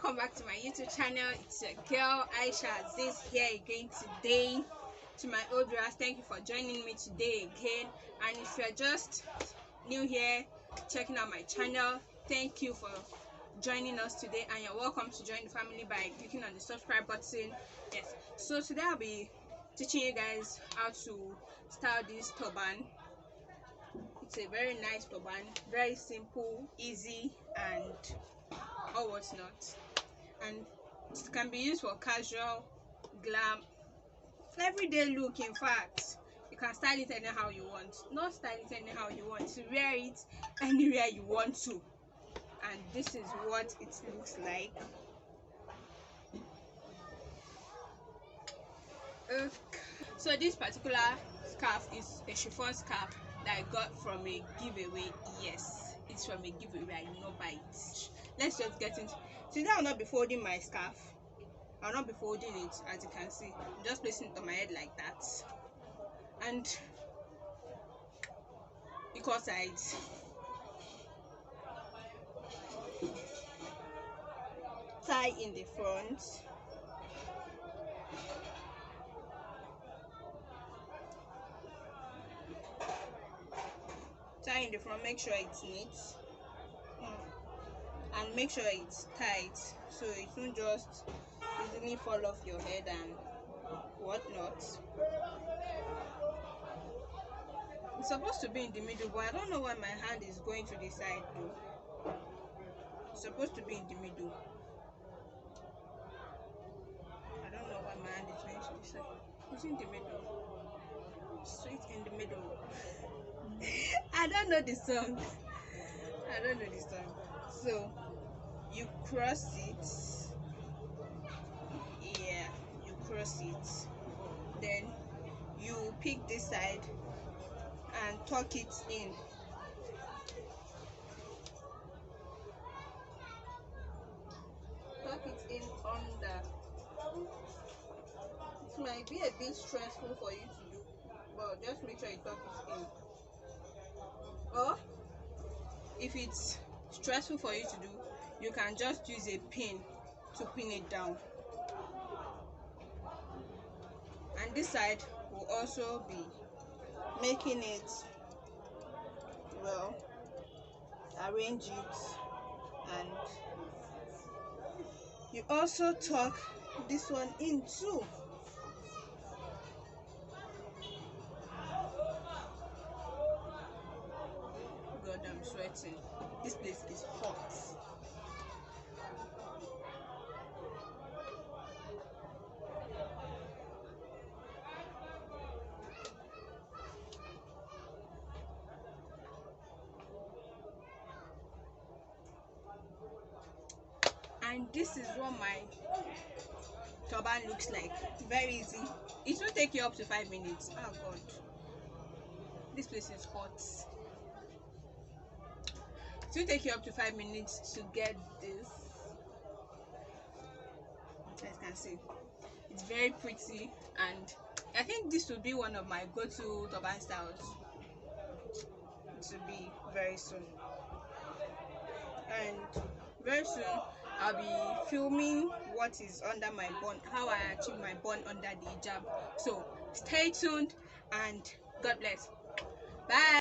welcome back to my YouTube channel. It's your girl Aisha Aziz here again today. To my old viewers, thank you for joining me today again. And if you're just new here checking out my channel, thank you for joining us today, and you're welcome to join the family by clicking on the subscribe button. Yes, so today I'll be teaching you guys how to style this turban. It's a very nice turban, very simple, easy, and all what's not. And it can be used for casual, glam, everyday look. In fact, you can style it anyhow you want. Not style it anyhow you want, to wear it anywhere you want to. And this is what it looks like. So this particular scarf is a chiffon scarf that I got from a giveaway. Yes, it's from a giveaway. I did not buy it. Let's just get into it. Today I'll not be folding my scarf. I'll not be folding it, as you can see. I'm just placing it on my head like that, and equal sides. Tie in the front. Tie in the front, make sure it's neat, and make sure it's tight so it won't just easily fall off your head and whatnot. It's supposed to be in the middle, but I don't know why my hand is going to the side though. It's supposed to be in the middle. I don't know why my hand is going to the side. It's in the middle. Straight in the middle. I don't know the song. I don't know the song. So you cross it. Yeah, you cross it. Then you pick this side and tuck it in. Tuck it in under. It might be a bit stressful for you to do, but just make sure you tuck it in. Or if it's stressful for you to do, you can just use a pin to pin it down. And this side will also be making it, well, arrange it, and you also tuck this one in too. God, I'm sweating. This place is hot. And this is what my turban looks like. Very easy. It will take you up to 5 minutes. Oh God, this place is hot. It will take you up to 5 minutes to get this. As you can see, it's very pretty, and I think this will be one of my go-to turban styles. It will be very soon, and very soon I'll be filming what is under my bun, how I achieve my bun under the hijab. So stay tuned, and God bless. Bye.